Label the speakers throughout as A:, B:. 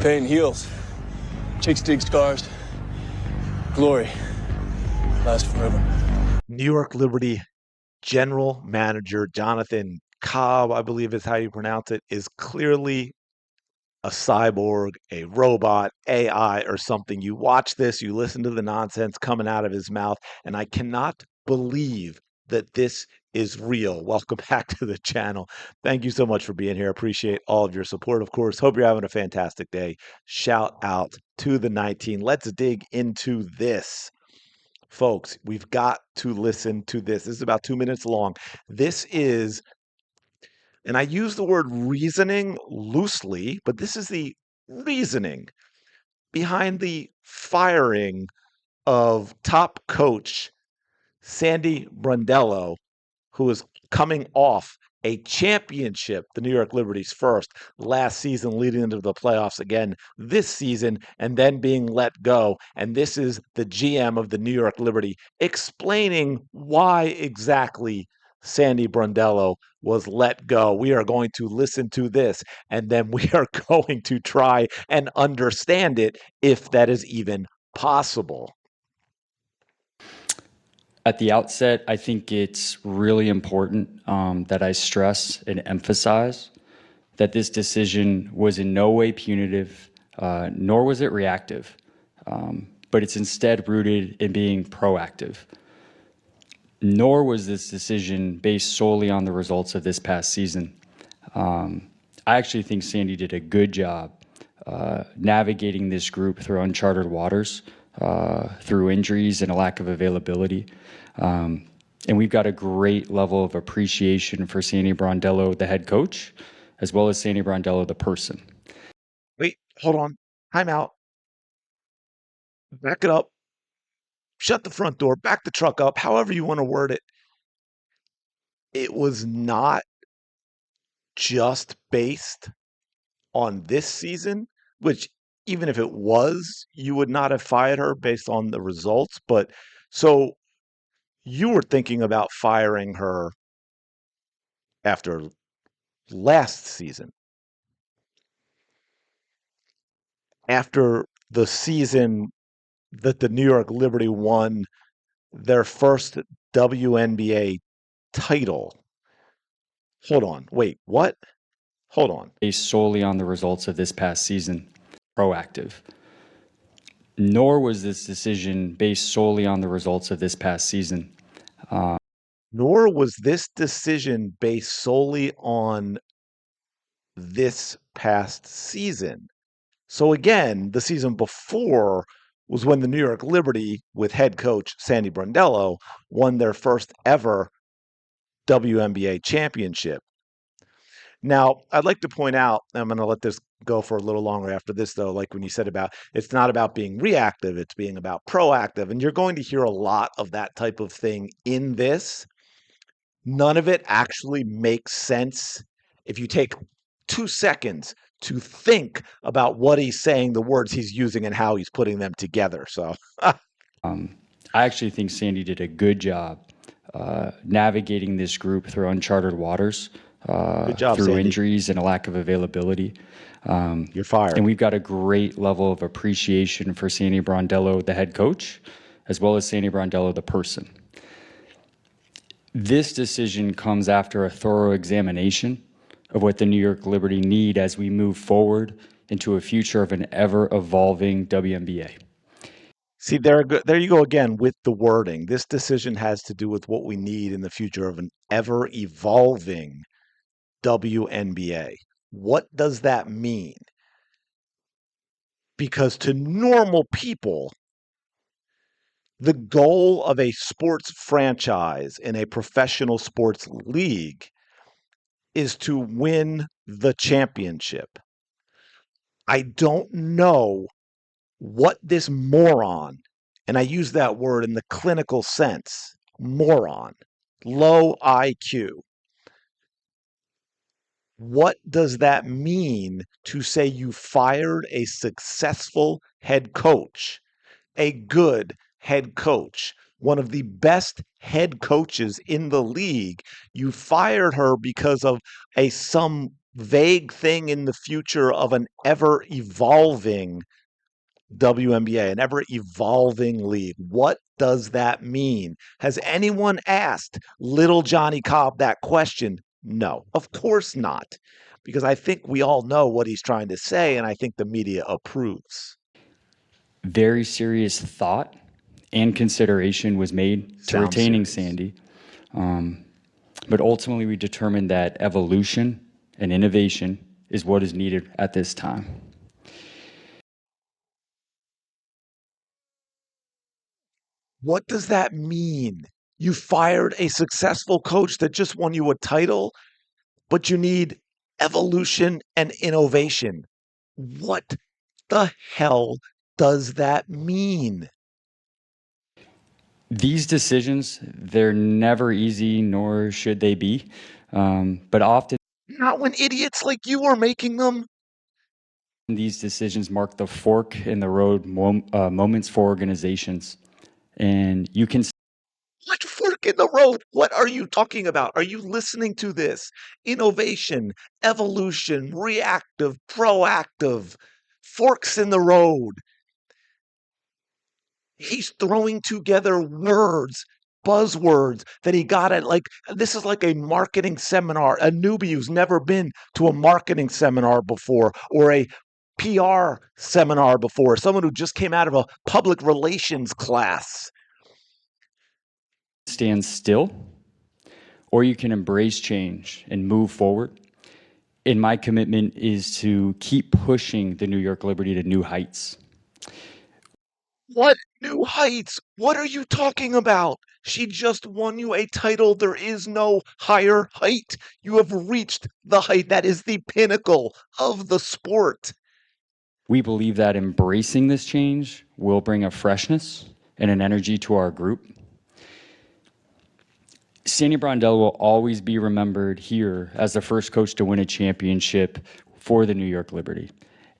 A: Pain heals. Chicks dig scars. Glory lasts forever.
B: New York Liberty general manager Jonathan Cobb, I believe is how you pronounce it, is clearly a cyborg, a robot, AI, or something. You watch this, you listen to the nonsense coming out of his mouth, and I cannot believe that this is real. Welcome back to the channel. Thank you so much for being here. Appreciate all of your support, of course. Hope you're having a fantastic day. Shout out to the 19. Let's dig into this. Folks, we've got to listen to this. This is about 2 minutes long. This is, and I use the word reasoning loosely, but this is the reasoning behind the firing of top coach Sandy Brondello, who is coming off a championship, the New York Liberty's first last season, leading into the playoffs again this season, and then being let go. And this is the GM of the New York Liberty explaining why exactly Sandy Brondello was let go. We are going to listen to this, and then we are going to try and understand it, if that is even possible.
C: At the outset, I think it's really important that I stress and emphasize that this decision was in no way punitive, nor was it reactive, but it's instead rooted in being proactive. Nor was this decision based solely on the results of this past season. I actually think Sandy did a good job navigating this group through uncharted waters, through injuries and a lack of availability. And we've got a great level of appreciation for Sandy Brondello, the head coach, as well as Sandy Brondello, the person.
B: Wait, hold on. Time out. Back it up. Shut the front door. Back the truck up. However you want to word it. It was not just based on this season, which even if it was, you would not have fired her based on the results. But so you were thinking about firing her after last season, after the season that the New York Liberty won their first WNBA title. Hold on. Wait, what? Hold on.
C: Based solely on the results of this past season, proactive. Nor was this decision based solely on the results of this past season.
B: Nor was this decision based solely on this past season. So again, the season before was when the New York Liberty, with head coach Sandy Brondello, won their first ever WNBA championship. Now, I'd like to point out, I'm going to let this go for a little longer after this, though, like when you said about it's not about being reactive, it's being about proactive. And you're going to hear a lot of that type of thing in this. None of it actually makes sense if you take 2 seconds to think about what he's saying, the words he's using, and how he's putting them together. So
C: I actually think Sandy did a good job navigating this group through uncharted waters,
B: good job,
C: through
B: Sandy.
C: injuries and a lack of availability.
B: You're fired.
C: And we've got a great level of appreciation for Sandy Brondello, the head coach, as well as Sandy Brondello, the person. This decision comes after a thorough examination of what the New York Liberty need as we move forward into a future of an ever-evolving WNBA.
B: See, there you go again with the wording. This decision has to do with what we need in the future of an ever-evolving WNBA. What does that mean? Because to normal people, the goal of a sports franchise in a professional sports league is to win the championship. I don't know what this moron, and I use that word in the clinical sense, moron, low IQ. What does that mean to say you fired a successful head coach, a good head coach, one of the best head coaches in the league? You fired her because of some vague thing in the future of an ever evolving WNBA, an ever evolving league. What does that mean? Has anyone asked little Johnny Cobb that question? No, of course not, because I think we all know what he's trying to say, and I think the media approves.
C: Very serious thought and consideration was made to
B: Sounds
C: retaining
B: serious.
C: Sandy. But ultimately, we determined that evolution and innovation is what is needed at this time.
B: What does that mean? You fired a successful coach that just won you a title, but you need evolution and innovation. What the hell does that mean?
C: These decisions, they're never easy, nor should they be. But often
B: Not when idiots like you are making them.
C: these decisions mark the fork in the road moments for organizations. And you can
B: What fork in the road? What are you talking about? Are you listening to this? Innovation, evolution, reactive, proactive, forks in the road. He's throwing together words, buzzwords that he got at this is like a marketing seminar. A newbie who's never been to a marketing seminar before or a PR seminar before, someone who just came out of a public relations class.
C: stand still, or you can embrace change and move forward. And my commitment is to keep pushing the New York Liberty to new heights.
B: What new heights? What are you talking about? She just won you a title. There is no higher height. You have reached the height that is the pinnacle of the sport.
C: We believe that embracing this change will bring a freshness and an energy to our group. Sandy Brondello will always be remembered here as the first coach to win a championship for the New York Liberty.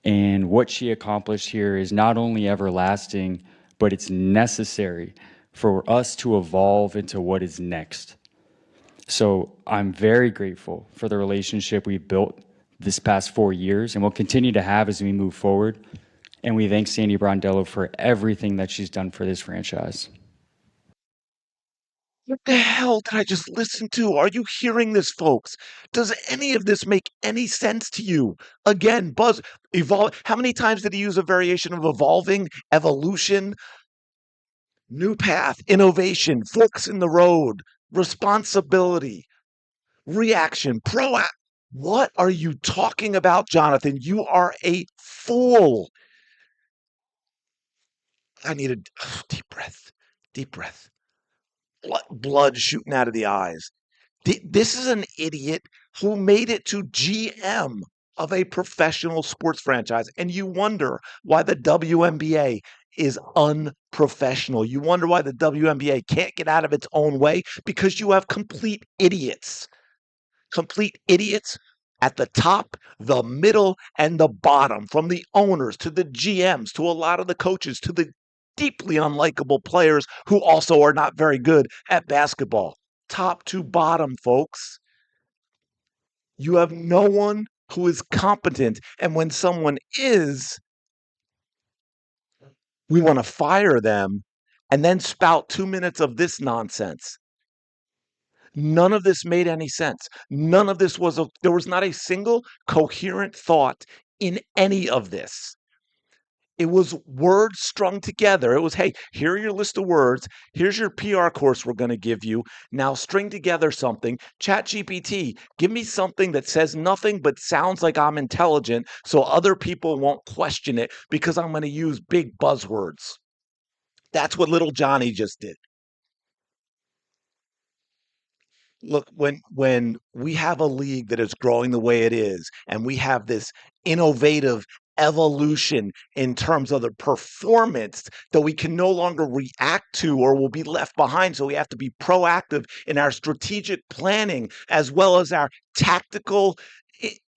C: And what she accomplished here is not only everlasting, but it's necessary for us to evolve into what is next. So I'm very grateful for the relationship we've built this past 4 years and will continue to have as we move forward. And we thank Sandy Brondello for everything that she's done for this franchise.
B: What the hell did I just listen to? Are you hearing this, folks? Does any of this make any sense to you? Again, evolve. How many times did he use a variation of evolving, evolution, new path, innovation, forks in the road, responsibility, reaction, proact? What are you talking about, Jonathan? You are a fool. I need a deep breath, deep breath. Blood shooting out of the eyes. This is an idiot who made it to GM of a professional sports franchise. And you wonder why the WNBA is unprofessional. You wonder why the WNBA can't get out of its own way because you have complete idiots at the top, the middle, and the bottom, from the owners to the GMs to a lot of the coaches to the deeply unlikable players who also are not very good at basketball. Top to bottom, folks. You have no one who is competent. And when someone is, we want to fire them and then spout 2 minutes of this nonsense. None of this made any sense. None of this there was not a single coherent thought in any of this. It was words strung together. It was, hey, here are your list of words. Here's your PR course we're going to give you. Now string together something. ChatGPT, give me something that says nothing but sounds like I'm intelligent so other people won't question it because I'm going to use big buzzwords. That's what little Johnny just did. Look, when we have a league that is growing the way it is, and we have this innovative evolution in terms of the performance that we can no longer react to or will be left behind. So we have to be proactive in our strategic planning as well as our tactical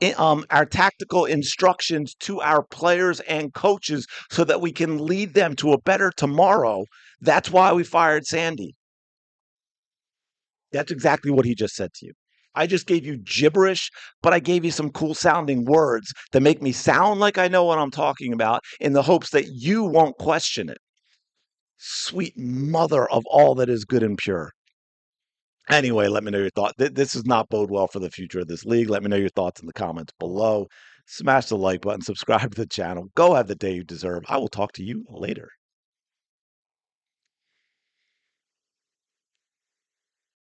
B: instructions to our players and coaches so that we can lead them to a better tomorrow. That's why we fired Sandy. That's exactly what he just said to you. I just gave you gibberish, but I gave you some cool sounding words that make me sound like I know what I'm talking about in the hopes that you won't question it. Sweet mother of all that is good and pure. Anyway, let me know your thoughts. This does not bode well for the future of this league. Let me know your thoughts in the comments below. Smash the like button, subscribe to the channel. Go have the day you deserve. I will talk to you later.